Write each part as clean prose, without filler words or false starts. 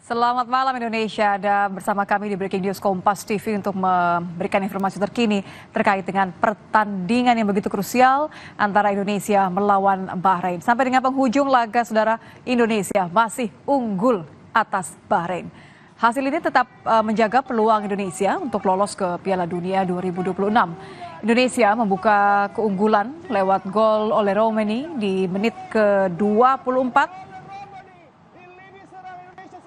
Selamat malam Indonesia, ada bersama kami di Breaking News Kompas TV untuk memberikan informasi terkini terkait dengan pertandingan yang begitu krusial antara Indonesia melawan Bahrain. Sampai dengan penghujung laga, saudara, Indonesia masih unggul atas Bahrain. Hasil ini tetap menjaga peluang Indonesia untuk lolos ke Piala Dunia 2026. Indonesia membuka keunggulan lewat gol oleh Romani di menit ke-24.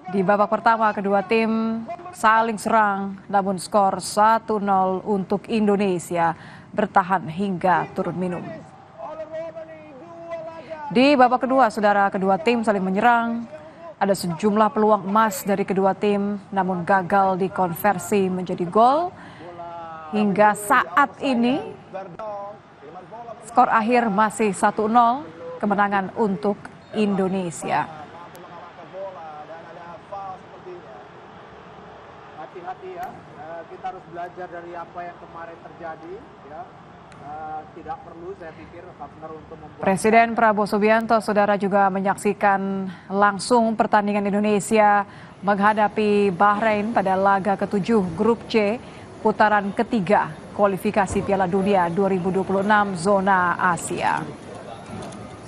Di babak pertama, kedua tim saling serang, namun skor 1-0 untuk Indonesia bertahan hingga turun minum. Di babak kedua, saudara, kedua tim saling menyerang. Ada sejumlah peluang emas dari kedua tim, namun gagal dikonversi menjadi gol. Hingga saat ini, skor akhir masih 1-0, kemenangan untuk Indonesia. Hati-hati ya, kita harus belajar dari apa yang kemarin terjadi ya. Tidak perlu, saya pikir, partner untuk membuat. Presiden Prabowo Subianto, saudara, juga menyaksikan langsung pertandingan Indonesia menghadapi Bahrain pada laga ke-7 Grup C putaran ketiga kualifikasi Piala Dunia 2026 zona Asia.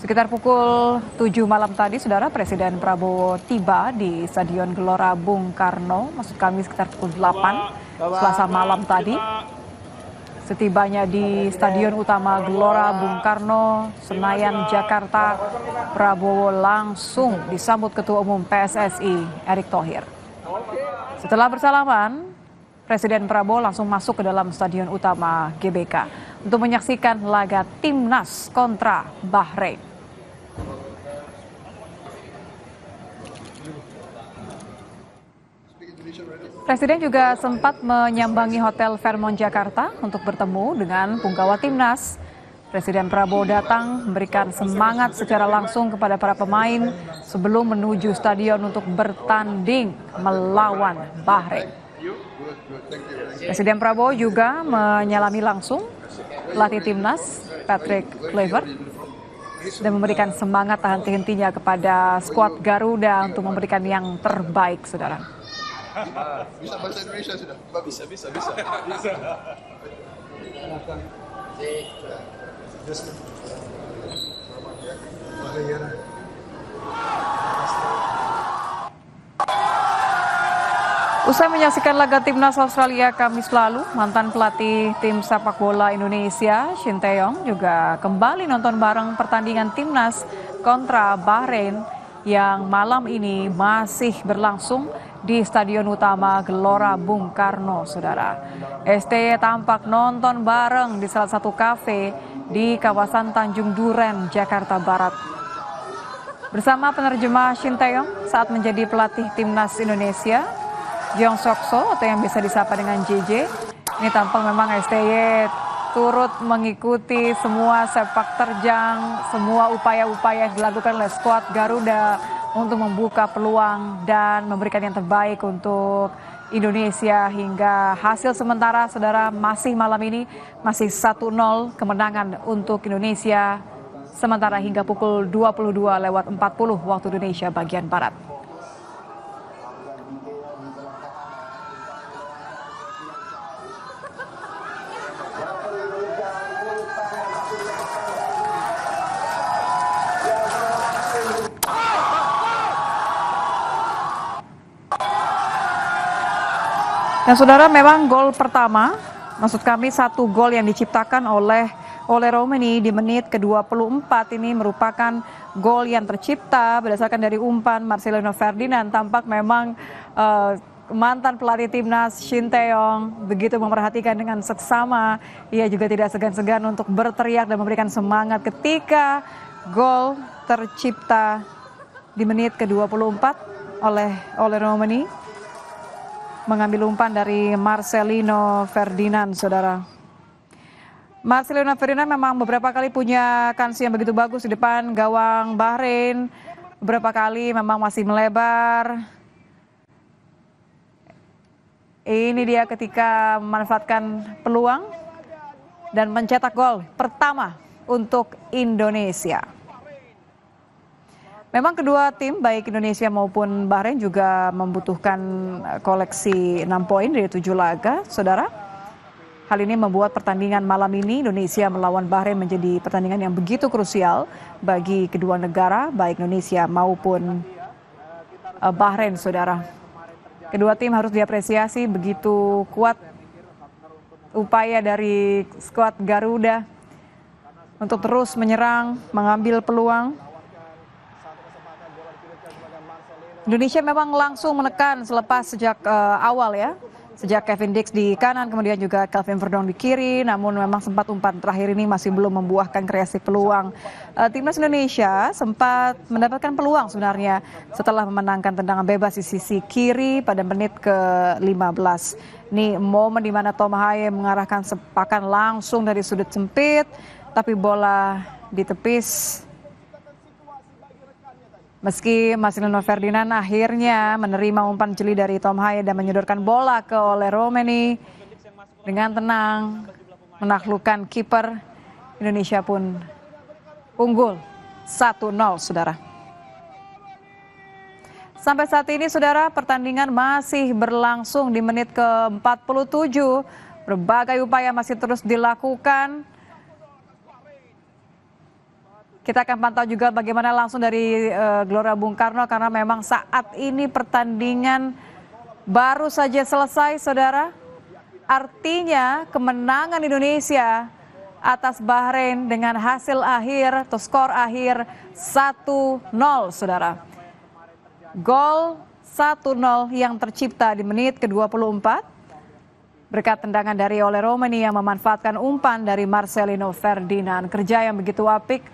Sekitar pukul 7 malam tadi, saudara, Presiden Prabowo tiba di Stadion Gelora Bung Karno, maksud kami sekitar pukul 8 Selasa malam tadi. Setibanya di Stadion Utama Gelora Bung Karno, Senayan, Jakarta, Prabowo langsung disambut Ketua Umum PSSI, Erick Thohir. Setelah bersalaman, Presiden Prabowo langsung masuk ke dalam Stadion Utama GBK untuk menyaksikan laga Timnas kontra Bahrain. Presiden juga sempat menyambangi Hotel Fairmont Jakarta untuk bertemu dengan punggawa Timnas. Presiden Prabowo datang memberikan semangat secara langsung kepada para pemain sebelum menuju stadion untuk bertanding melawan Bahrain. Presiden Prabowo juga menyalami langsung pelatih Timnas, Patrick Kluivert, dan memberikan semangat tak henti-hentinya kepada skuad Garuda untuk memberikan yang terbaik, saudara. Bisa bahasa Indonesia sudah? Bisa. Usai menyaksikan laga Timnas Australia Kamis lalu, mantan pelatih tim sepak bola Indonesia, Shin Tae-yong, juga kembali nonton bareng pertandingan Timnas kontra Bahrain yang malam ini masih berlangsung di Stadion Utama Gelora Bung Karno, saudara. STY tampak nonton bareng di salah satu kafe di kawasan Tanjung Duren, Jakarta Barat. Bersama penerjemah Shin Tae-yong saat menjadi pelatih Timnas Indonesia, Jeong Sok-so atau yang bisa disapa dengan JJ, ini tampak memang STY turut mengikuti semua sepak terjang, semua upaya-upaya yang dilakukan oleh skuad Garuda untuk membuka peluang dan memberikan yang terbaik untuk Indonesia hingga hasil sementara, saudara, masih malam ini masih 1-0 kemenangan untuk Indonesia sementara hingga pukul 22:40 waktu Indonesia bagian Barat. Dan saudara, memang gol pertama, maksud kami satu gol yang diciptakan oleh Romani di menit ke-24 ini merupakan gol yang tercipta berdasarkan dari umpan Marcelino Ferdinand. Tampak memang mantan pelatih Timnas Shin Tae-yong begitu memperhatikan dengan seksama. Ia juga tidak segan-segan untuk berteriak dan memberikan semangat ketika gol tercipta di menit ke-24 oleh Romani. Mengambil umpan dari Marcelino Ferdinand, saudara. Marcelino Ferdinand memang beberapa kali punya kans yang begitu bagus di depan gawang Bahrain. Beberapa kali memang masih melebar. Ini dia ketika memanfaatkan peluang dan mencetak gol pertama untuk Indonesia. Memang kedua tim baik Indonesia maupun Bahrain juga membutuhkan koleksi 6 poin dari 7 laga, saudara. Hal ini membuat pertandingan malam ini Indonesia melawan Bahrain menjadi pertandingan yang begitu krusial bagi kedua negara, baik Indonesia maupun Bahrain, saudara. Kedua tim harus diapresiasi begitu kuat upaya dari skuad Garuda untuk terus menyerang, mengambil peluang. Indonesia memang langsung menekan sejak awal ya. Sejak Kevin Dix di kanan, kemudian juga Kelvin Verdong di kiri, namun memang sempat umpan terakhir ini masih belum membuahkan kreasi peluang. Timnas Indonesia sempat mendapatkan peluang sebenarnya setelah memenangkan tendangan bebas di sisi kiri pada menit ke-15. Ini momen di mana Tom Haye mengarahkan sepakan langsung dari sudut sempit, tapi bola ditepis. Meski Marcelino Ferdinand akhirnya menerima umpan jeli dari Tom Haye dan menyodorkan bola ke Ole Romeni dengan tenang menaklukkan kiper, Indonesia pun unggul 1-0, saudara. Sampai saat ini, saudara, pertandingan masih berlangsung di menit ke-47. Berbagai upaya masih terus dilakukan. Kita akan pantau juga bagaimana langsung dari Gelora Bung Karno karena memang saat ini pertandingan baru saja selesai, saudara. Artinya kemenangan Indonesia atas Bahrain dengan hasil akhir atau skor akhir 1-0, saudara. Gol 1-0 yang tercipta di menit ke-24 berkat tendangan dari Ole Romeni yang memanfaatkan umpan dari Marcelino Ferdinand. Kerja yang begitu apik,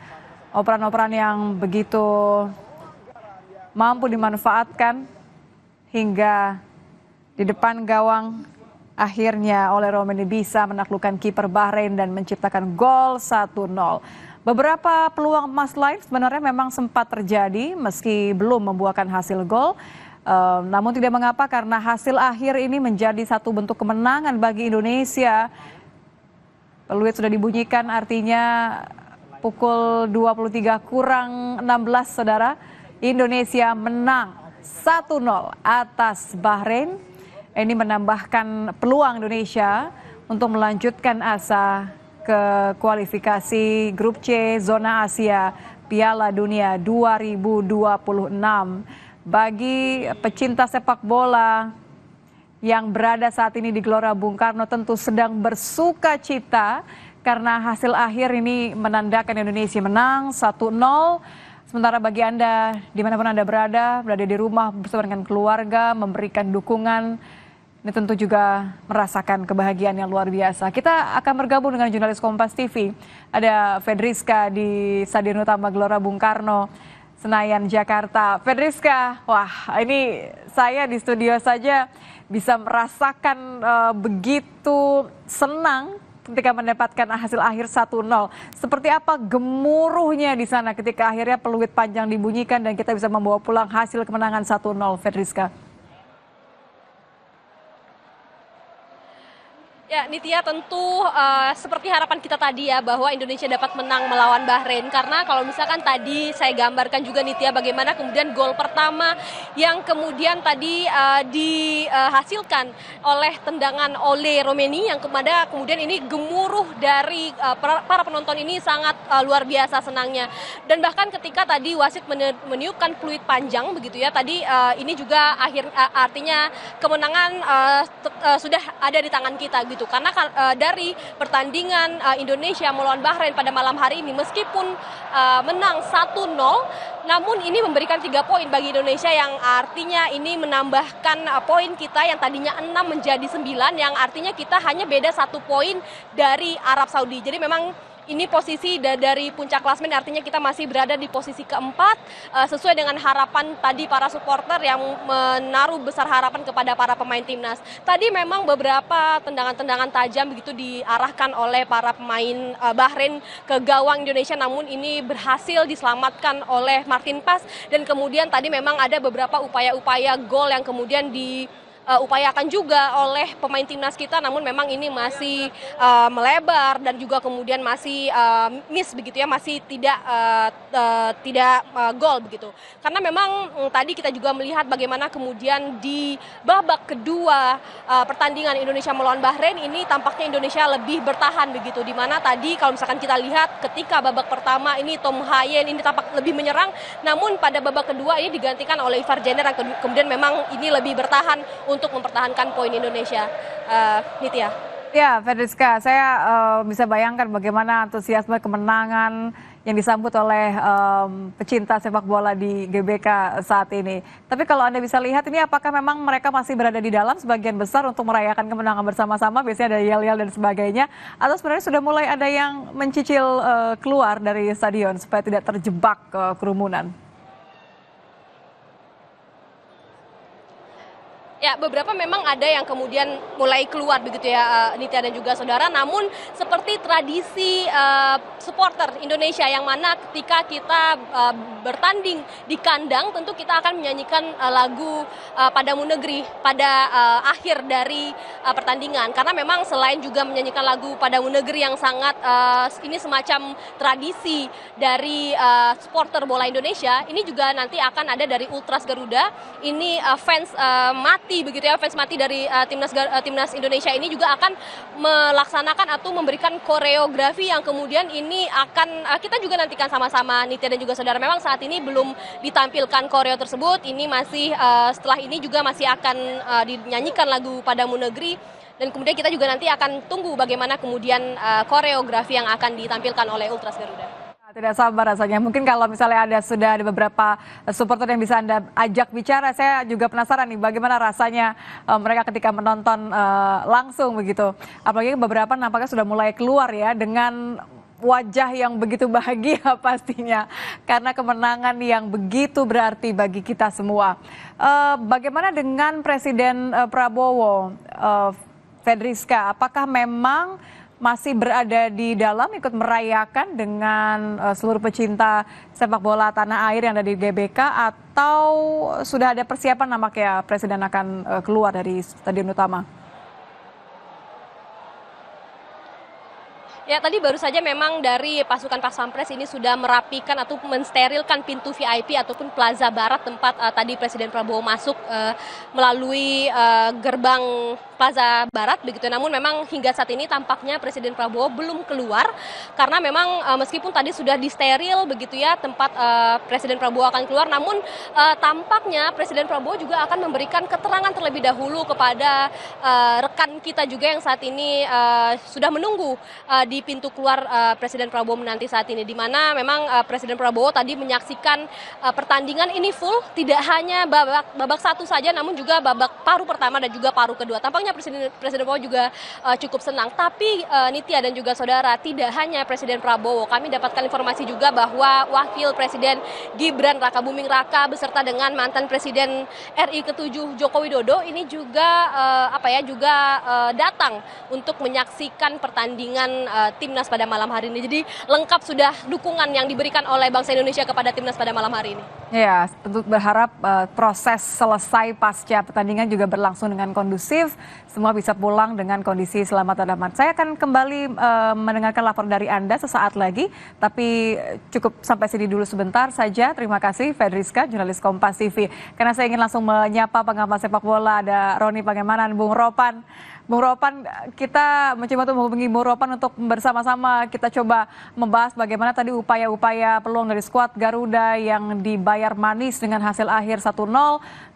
operan-operan yang begitu mampu dimanfaatkan hingga di depan gawang akhirnya Ole Romeni bisa menaklukkan kiper Bahrain dan menciptakan gol 1-0. Beberapa peluang emas lain sebenarnya memang sempat terjadi meski belum membuahkan hasil gol. Namun tidak mengapa karena hasil akhir ini menjadi satu bentuk kemenangan bagi Indonesia. Peluit sudah dibunyikan, artinya pukul 23 kurang 16, saudara. Indonesia menang 1-0 atas Bahrain. Ini menambahkan peluang Indonesia untuk melanjutkan asa ke kualifikasi grup C zona Asia Piala Dunia 2026. Bagi pecinta sepak bola yang berada saat ini di Gelora Bung Karno tentu sedang bersuka cita karena hasil akhir ini menandakan Indonesia menang 1-0. Sementara bagi Anda dimanapun Anda berada di rumah bersama dengan keluarga, memberikan dukungan, ini tentu juga merasakan kebahagiaan yang luar biasa. Kita akan bergabung dengan jurnalis Kompas TV. Ada Fedriska di Stadion Utama Gelora Bung Karno, Senayan, Jakarta. Fedriska, wah ini saya di studio saja bisa merasakan begitu senang ketika mendapatkan hasil akhir 1-0. Seperti apa gemuruhnya di sana ketika akhirnya peluit panjang dibunyikan dan kita bisa membawa pulang hasil kemenangan 1-0, Fedriska? Ya, Nitya, tentu seperti harapan kita tadi ya bahwa Indonesia dapat menang melawan Bahrain, karena kalau misalkan tadi saya gambarkan juga Nitya bagaimana kemudian gol pertama yang kemudian tadi dihasilkan oleh tendangan Ole Romeni yang kemudian ini gemuruh dari para penonton ini sangat luar biasa senangnya. Dan bahkan ketika tadi wasit meniupkan peluit panjang begitu ya, tadi ini juga artinya kemenangan sudah ada di tangan kita gitu. Karena dari pertandingan Indonesia melawan Bahrain pada malam hari ini meskipun menang 1-0, namun ini memberikan 3 poin bagi Indonesia yang artinya ini menambahkan poin kita yang tadinya 6 menjadi 9, yang artinya kita hanya beda 1 poin dari Arab Saudi. Jadi memang ini posisi dari puncak klasemen, artinya kita masih berada di posisi keempat sesuai dengan harapan tadi para supporter yang menaruh besar harapan kepada para pemain timnas. Tadi memang beberapa tendangan-tendangan tajam begitu diarahkan oleh para pemain Bahrain ke gawang Indonesia, namun ini berhasil diselamatkan oleh Martin Pas, dan kemudian tadi memang ada beberapa upaya-upaya gol yang kemudian diupayakan juga oleh pemain timnas kita, namun memang ini masih melebar dan juga kemudian masih miss begitu ya, masih tidak gol begitu. Karena memang tadi kita juga melihat bagaimana kemudian di babak kedua pertandingan Indonesia melawan Bahrain ini tampaknya Indonesia lebih bertahan begitu, di mana tadi kalau misalkan kita lihat ketika babak pertama ini Tom Hayen ini tampak lebih menyerang, namun pada babak kedua ini digantikan oleh Ivar Jenner yang kemudian memang ini lebih bertahan untuk mempertahankan poin Indonesia. Nitya. Ya, Fedriska, saya bisa bayangkan bagaimana antusiasme kemenangan yang disambut oleh pecinta sepak bola di GBK saat ini. Tapi kalau Anda bisa lihat ini, apakah memang mereka masih berada di dalam sebagian besar untuk merayakan kemenangan bersama-sama, biasanya ada yel-yel dan sebagainya, atau sebenarnya sudah mulai ada yang mencicil keluar dari stadion supaya tidak terjebak kerumunan? Ya, beberapa memang ada yang kemudian mulai keluar begitu ya, Nitya dan juga saudara. Namun seperti tradisi supporter Indonesia yang mana ketika kita bertanding di kandang, tentu kita akan menyanyikan lagu Padamu Negeri pada akhir dari pertandingan. Karena memang selain juga menyanyikan lagu Padamu Negeri yang sangat ini semacam tradisi dari supporter bola Indonesia, ini juga nanti akan ada dari Ultras Garuda. Ini fans mati begitu ya, fans mati dari timnas Indonesia ini juga akan melaksanakan atau memberikan koreografi yang kemudian ini akan kita juga nantikan sama-sama, Nitya dan juga saudara. Memang saat ini belum ditampilkan koreo tersebut, ini masih setelah ini juga masih akan dinyanyikan lagu Padamu Negeri, dan kemudian kita juga nanti akan tunggu bagaimana kemudian koreografi yang akan ditampilkan oleh Ultras Garuda. Tidak sabar rasanya. Mungkin kalau misalnya sudah ada beberapa supporter yang bisa Anda ajak bicara, saya juga penasaran nih bagaimana rasanya mereka ketika menonton langsung begitu. Apalagi beberapa nampaknya sudah mulai keluar ya dengan wajah yang begitu bahagia pastinya karena kemenangan yang begitu berarti bagi kita semua. Bagaimana dengan Presiden Prabowo, Fedriska? Apakah memang masih berada di dalam ikut merayakan dengan seluruh pecinta sepak bola tanah air yang ada di GBK, atau sudah ada persiapan nampaknya Presiden akan keluar dari stadion utama? Ya, tadi baru saja memang dari pasukan Pas Pampres ini sudah merapikan atau mensterilkan pintu VIP ataupun Plaza Barat tempat tadi Presiden Prabowo masuk melalui gerbang Plaza Barat begitu. Namun memang hingga saat ini tampaknya Presiden Prabowo belum keluar karena memang meskipun tadi sudah disteril begitu ya tempat Presiden Prabowo akan keluar, namun tampaknya Presiden Prabowo juga akan memberikan keterangan terlebih dahulu kepada rekan kita juga yang saat ini sudah menunggu di pintu keluar Presiden Prabowo menanti saat ini, di mana memang Presiden Prabowo tadi menyaksikan pertandingan ini full, tidak hanya babak satu saja, namun juga babak paruh pertama dan juga paruh kedua. Tampaknya Presiden Prabowo juga cukup senang. Tapi Nitya dan juga saudara, tidak hanya Presiden Prabowo, kami dapatkan informasi juga bahwa Wakil Presiden Gibran Rakabuming Raka beserta dengan mantan Presiden RI ke-7 Joko Widodo ini juga datang untuk menyaksikan pertandingan Timnas pada malam hari ini. Jadi lengkap sudah dukungan yang diberikan oleh bangsa Indonesia kepada Timnas pada malam hari ini. Ya, tentu berharap proses selesai pasca pertandingan juga berlangsung dengan kondusif, semua bisa pulang dengan kondisi selamat dan aman. Saya akan kembali mendengarkan laporan dari Anda sesaat lagi, tapi cukup sampai sini dulu sebentar saja. Terima kasih Fedriska, jurnalis Kompas TV. Karena saya ingin langsung menyapa pengamat sepak bola, ada Roni Pangemanan, Bung Ropan. Bung Ropan, kita mencoba untuk menghubungi Bung Ropan untuk bersama-sama kita coba membahas bagaimana tadi upaya-upaya peluang dari skuad Garuda yang dibayar manis dengan hasil akhir 1-0,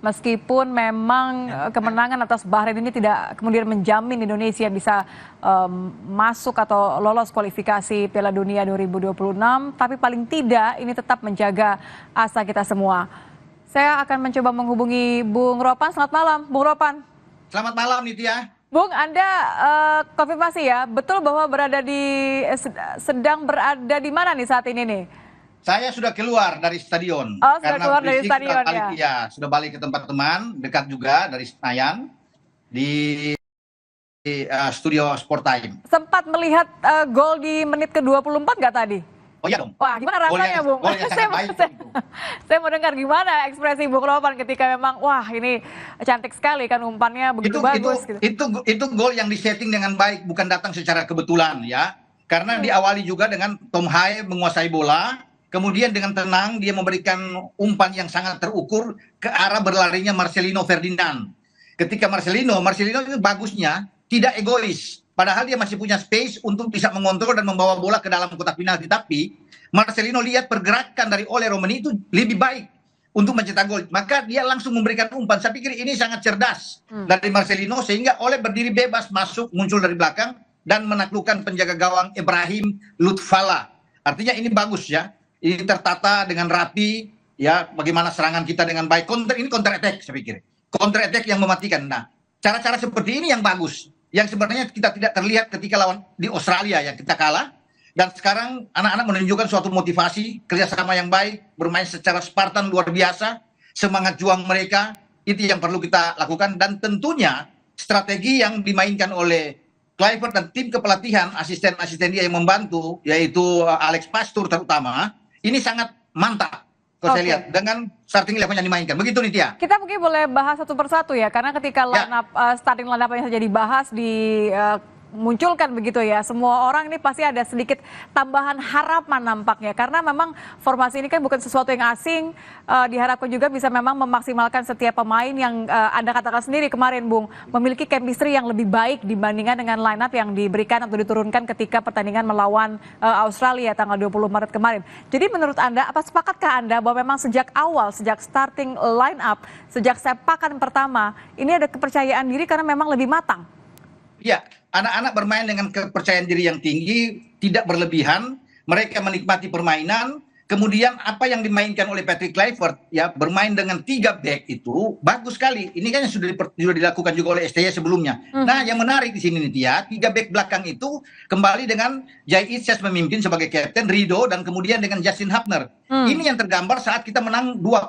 meskipun memang kemenangan atas Bahrain ini tidak kemudian menjamin Indonesia bisa masuk atau lolos kualifikasi Piala Dunia 2026, tapi paling tidak ini tetap menjaga asa kita semua. Saya akan mencoba menghubungi Bung Ropan. Selamat malam, Bung Ropan. Selamat malam, Nitya. Bung, Anda konfirmasi ya, betul bahwa sedang berada di mana nih saat ini nih? Saya sudah keluar dari stadion. Oh, sudah keluar dari stadion ya. Sudah balik ke tempat teman, dekat juga dari Senayan, di studio Sport Time. Sempat melihat gol di menit ke-24 nggak tadi? Oh iya dong. Wah, gimana rasanya, Bung? Gol yang sangat baik itu. Saya mau dengar gimana ekspresi Bung Ropan ketika memang, wah ini cantik sekali kan umpannya begitu bagus. Gitu. Itu gol yang disetting dengan baik, bukan datang secara kebetulan ya. Karena diawali juga dengan Tom Haye menguasai bola, kemudian dengan tenang dia memberikan umpan yang sangat terukur ke arah berlarinya Marcelino Ferdinand. Ketika Marcelino itu bagusnya tidak egois. Padahal dia masih punya space untuk bisa mengontrol dan membawa bola ke dalam kotak penalti. Tapi Marcelino lihat pergerakan dari Ole Romani itu lebih baik untuk mencetak gol. Maka dia langsung memberikan umpan. Saya pikir ini sangat cerdas dari Marcelino. Sehingga Ole berdiri bebas masuk, muncul dari belakang. Dan menaklukkan penjaga gawang Ibrahim Lutfala. Artinya ini bagus ya. Ini tertata dengan rapi. Ya, bagaimana serangan kita dengan baik. Ini counter attack saya pikir. Counter attack yang mematikan. Nah, cara-cara seperti ini yang bagus. Yang sebenarnya kita tidak terlihat ketika lawan di Australia yang kita kalah. Dan sekarang anak-anak menunjukkan suatu motivasi, kerjasama yang baik, bermain secara Spartan luar biasa, semangat juang mereka, itu yang perlu kita lakukan. Dan tentunya strategi yang dimainkan oleh Kluivert dan tim kepelatihan, asisten-asisten dia yang membantu, yaitu Alex Pastur terutama, ini sangat mantap. Kalau saya lihat dengan starting eleven yang dimainkan. Begitu nih Tia. Kita mungkin boleh bahas satu persatu ya, karena ketika starting line up yang saja dibahas munculkan begitu ya, semua orang ini pasti ada sedikit tambahan harapan nampaknya, karena memang formasi ini kan bukan sesuatu yang asing, diharapkan juga bisa memang memaksimalkan setiap pemain yang Anda katakan sendiri kemarin Bung, memiliki chemistry yang lebih baik dibandingkan dengan line up yang diberikan atau diturunkan ketika pertandingan melawan Australia tanggal 20 Maret kemarin. Jadi menurut Anda, apa sepakatkah Anda bahwa memang sejak awal, sejak starting line up, sejak sepakan pertama, ini ada kepercayaan diri karena memang lebih matang? Ya, anak-anak bermain dengan kepercayaan diri yang tinggi, tidak berlebihan, mereka menikmati permainan, kemudian apa yang dimainkan oleh Patrick Kluivert, ya bermain dengan 3 back itu bagus sekali. Ini kan yang sudah dilakukan juga oleh STY sebelumnya. Nah, yang menarik di sini nih Tia, 3 back belakang itu kembali dengan Jai Itzes memimpin sebagai kapten, Rido, dan kemudian dengan Justin Hubner. Ini yang tergambar saat kita menang 2-0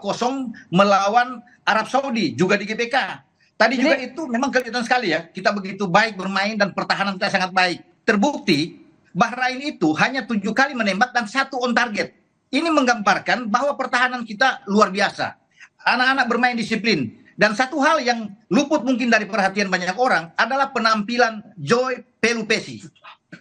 melawan Arab Saudi, juga di GBK. Tadi juga itu memang kelihatan sekali ya, kita begitu baik bermain dan pertahanan kita sangat baik. Terbukti, Bahrain itu hanya 7 kali menembak dan 1 on target. Ini menggambarkan bahwa pertahanan kita luar biasa. Anak-anak bermain disiplin. Dan satu hal yang luput mungkin dari perhatian banyak orang adalah penampilan Joy Pelupesi.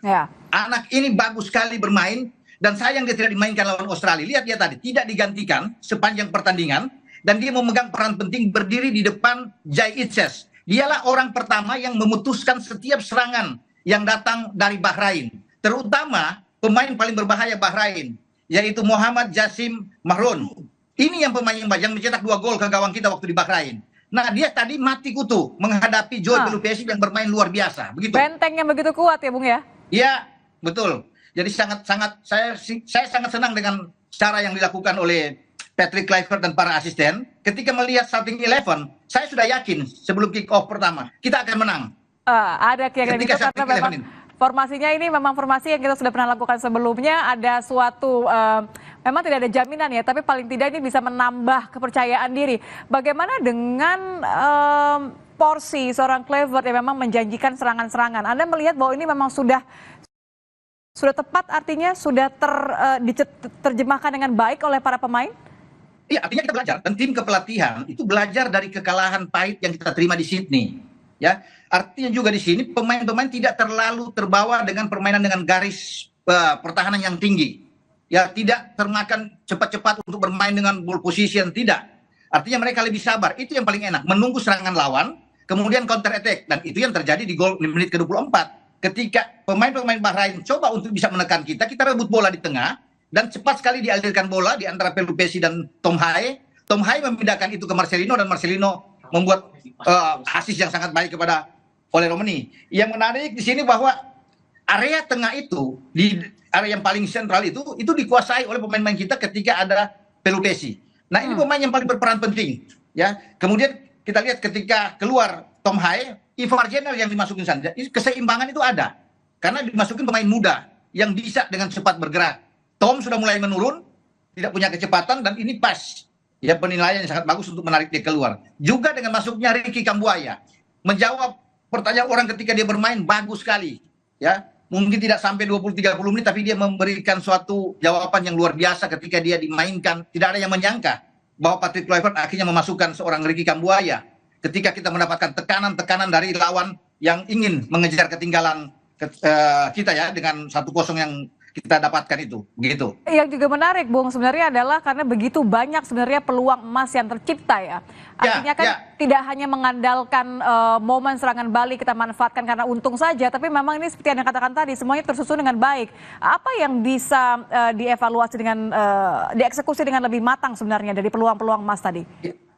Ya. Anak ini bagus sekali bermain, dan sayang dia tidak dimainkan lawan Australia. Lihat dia tadi, tidak digantikan sepanjang pertandingan. Dan dia memegang peran penting berdiri di depan Jai Itzes. Dialah orang pertama yang memutuskan setiap serangan yang datang dari Bahrain. Terutama pemain paling berbahaya Bahrain, yaitu Muhammad Jassim Mahrun. Ini yang pemain yang mencetak 2 gol ke gawang kita waktu di Bahrain. Nah, dia tadi mati kutu menghadapi Joy Pelupesi yang bermain luar biasa. Begitu. Benteng yang begitu kuat ya Bung ya? Iya, betul. Jadi saya sangat senang dengan cara yang dilakukan oleh Patrick Kluivert dan para asisten. Ketika melihat starting 11, saya sudah yakin sebelum kick off pertama kita akan menang. Ada keyakinan itu karena memang formasinya ini memang formasi yang kita sudah pernah lakukan sebelumnya. Ada suatu memang tidak ada jaminan ya, tapi paling tidak ini bisa menambah kepercayaan diri. Bagaimana dengan porsi seorang Kluivert yang memang menjanjikan serangan-serangan? Anda melihat bahwa ini memang sudah tepat, artinya sudah terjemahkan dengan baik oleh para pemain? Iya, artinya kita belajar, dan tim kepelatihan itu belajar dari kekalahan pahit yang kita terima di Sydney. Ya, artinya juga di sini pemain-pemain tidak terlalu terbawa dengan permainan dengan garis pertahanan yang tinggi. Ya, tidak termakan cepat-cepat untuk bermain dengan ball position, tidak. Artinya mereka lebih sabar, itu yang paling enak, menunggu serangan lawan, kemudian counter attack, dan itu yang terjadi di gol di menit ke-24. Ketika pemain-pemain Bahrain coba untuk bisa menekan kita rebut bola di tengah, dan cepat sekali dialirkan bola di antara Pelupesi dan Tom Haye. Tom Haye memindahkan itu ke Marcelino, dan Marcelino membuat asis yang sangat baik kepada Ole Romani. Yang menarik di sini bahwa area tengah itu, di area yang paling sentral itu dikuasai oleh pemain-pemain kita ketika ada Pelupesi. Nah, ini pemain yang paling berperan penting. Ya, kemudian kita lihat ketika keluar Tom Haye, Ivar Jenner yang dimasukin sana. Keseimbangan itu ada karena dimasukin pemain muda yang bisa dengan cepat bergerak. Tom sudah mulai menurun, tidak punya kecepatan, dan ini pas. Ya, penilaian yang sangat bagus untuk menarik dia keluar. Juga dengan masuknya Ricky Kambuaya, menjawab pertanyaan orang ketika dia bermain bagus sekali. Ya, mungkin tidak sampai 20-30 menit, tapi dia memberikan suatu jawaban yang luar biasa ketika dia dimainkan. Tidak ada yang menyangka bahwa Patrick Kluivert akhirnya memasukkan seorang Ricky Kambuaya ketika kita mendapatkan tekanan-tekanan dari lawan yang ingin mengejar ketinggalan kita ya dengan 1-0 yang kita dapatkan itu, begitu. Yang juga menarik, Bung, sebenarnya adalah karena begitu banyak sebenarnya peluang emas yang tercipta ya. Artinya kan tidak hanya mengandalkan momen serangan balik kita manfaatkan karena untung saja, tapi memang ini seperti yang Anda katakan tadi, semuanya tersusun dengan baik. Apa yang bisa dievaluasi dengan dieksekusi dengan lebih matang sebenarnya dari peluang-peluang emas tadi?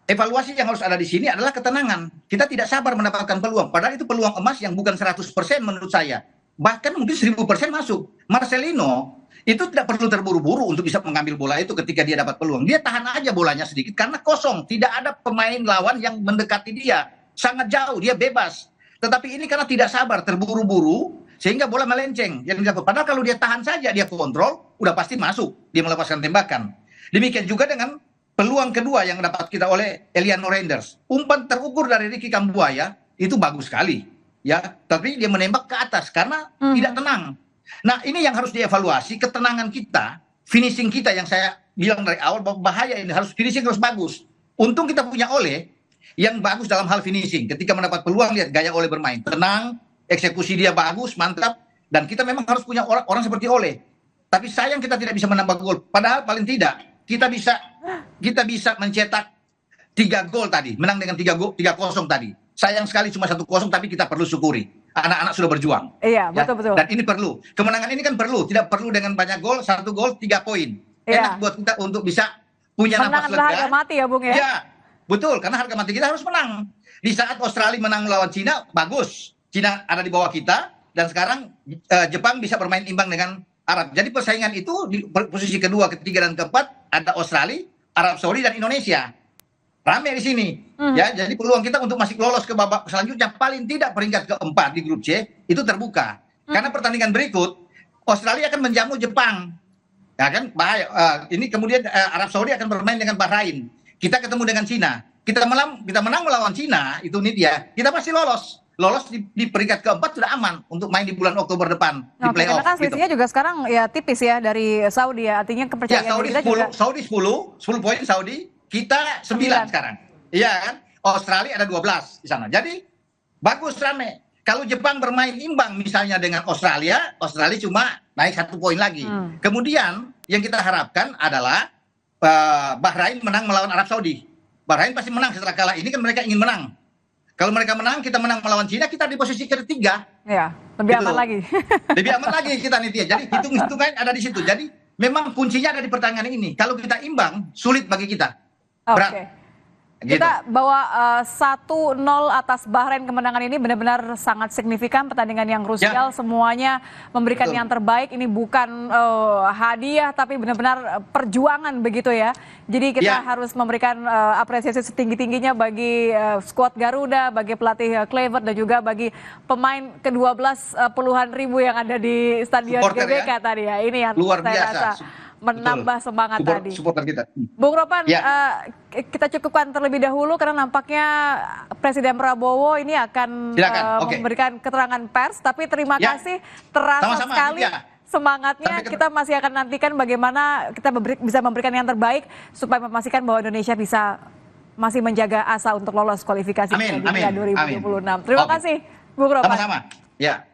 Evaluasi yang harus ada di sini adalah ketenangan. Kita tidak sabar mendapatkan peluang, padahal itu peluang emas yang bukan 100% menurut saya. Bahkan mungkin 1000% masuk. Marcelino itu tidak perlu terburu-buru untuk bisa mengambil bola itu ketika dia dapat peluang. Dia tahan aja bolanya sedikit karena kosong. Tidak ada pemain lawan yang mendekati dia. Sangat jauh, dia bebas. Tetapi ini karena tidak sabar, terburu-buru, sehingga bola melenceng. Padahal kalau dia tahan saja, dia kontrol, udah pasti masuk. Dia melepaskan tembakan. Demikian juga dengan peluang kedua yang dapat kita oleh Eliano Reinders. Umpan terukur dari Ricky Kambuaya itu bagus sekali. Ya, tapi dia menembak ke atas karena tidak tenang. Nah, ini yang harus dievaluasi, ketenangan kita, finishing kita yang saya bilang dari awal bahwa bahaya ini, harus finishing harus bagus. Untung kita punya Ole yang bagus dalam hal finishing. Ketika mendapat peluang, lihat gaya Ole bermain, tenang, eksekusi dia bagus, mantap, dan kita memang harus punya orang seperti Ole. Tapi sayang kita tidak bisa menambah gol. Padahal paling tidak kita bisa mencetak 3 gol tadi, menang dengan 3-0 tadi. Sayang sekali cuma 1-0, tapi kita perlu syukuri. Anak-anak sudah berjuang. Iya, betul-betul. Dan ini perlu. Kemenangan ini kan perlu. Tidak perlu dengan banyak gol, 1 gol, 3 poin. Enak buat kita untuk bisa punya napas lega. Menang harga mati ya, Bung ya? Ya, betul. Karena harga mati kita harus menang. Di saat Australia menang melawan Cina, bagus. Cina ada di bawah kita. Dan sekarang Jepang bisa bermain imbang dengan Arab. Jadi persaingan itu di posisi kedua, ketiga, dan keempat ada Australia, Arab Saudi, dan Indonesia. Rame di sini, ya. Jadi peluang kita untuk masih lolos ke babak selanjutnya paling tidak peringkat keempat di grup C itu terbuka. Karena pertandingan berikut Australia akan menjamu Jepang, ya kan? Bahaya. Ini kemudian Arab Saudi akan bermain dengan Bahrain. Kita ketemu dengan Cina. Kita menang melawan Cina itu nih dia. Kita pasti lolos. Lolos di peringkat keempat sudah aman untuk main di bulan Oktober depan di playoff. Karena kan selisihnya juga sekarang ya tipis ya dari Saudi ya. Artinya kepercayaan Saudi kita 10, juga. Saudi 10 poin Saudi. Kita 9 sekarang. Iya kan? Australia ada 12 di sana. Jadi bagus rame. Kalau Jepang bermain imbang misalnya dengan Australia cuma naik 1 poin lagi. Kemudian yang kita harapkan adalah Bahrain menang melawan Arab Saudi. Bahrain pasti menang setelah kalah. Ini kan mereka ingin menang. Kalau mereka menang, kita menang melawan Cina, kita di posisi ketiga. Ya, lebih gitu. aman lagi. Lebih aman lagi kita nih dia. Jadi hitung-hitungan ada di situ. Jadi memang kuncinya ada di pertandingan ini. Kalau kita imbang, sulit bagi kita. Berat. Oke. Kita bawa 1-0 atas Bahrain. Kemenangan ini benar-benar sangat signifikan. Pertandingan yang krusial, semuanya memberikan yang terbaik. Ini bukan hadiah, tapi benar-benar perjuangan begitu ya. Jadi kita harus memberikan apresiasi setinggi-tingginya bagi skuad Garuda, bagi pelatih Kluivert, dan juga bagi pemain ke-12 puluhan ribu yang ada di Stadion GBK tadi ya. Ini yang luar saya biasa. rasa menambah semangat tadi. Supporter kita. Bung Ropan, kita cukupkan terlebih dahulu karena nampaknya Presiden Prabowo ini akan memberikan keterangan pers. Tapi terima kasih, terasa sekali semangatnya. Kita masih akan nantikan bagaimana kita bisa memberikan yang terbaik supaya memastikan bahwa Indonesia bisa masih menjaga asa untuk lolos kualifikasi Piala Dunia 2026. Terima kasih, Bung Ropan. Sama-sama. Ya.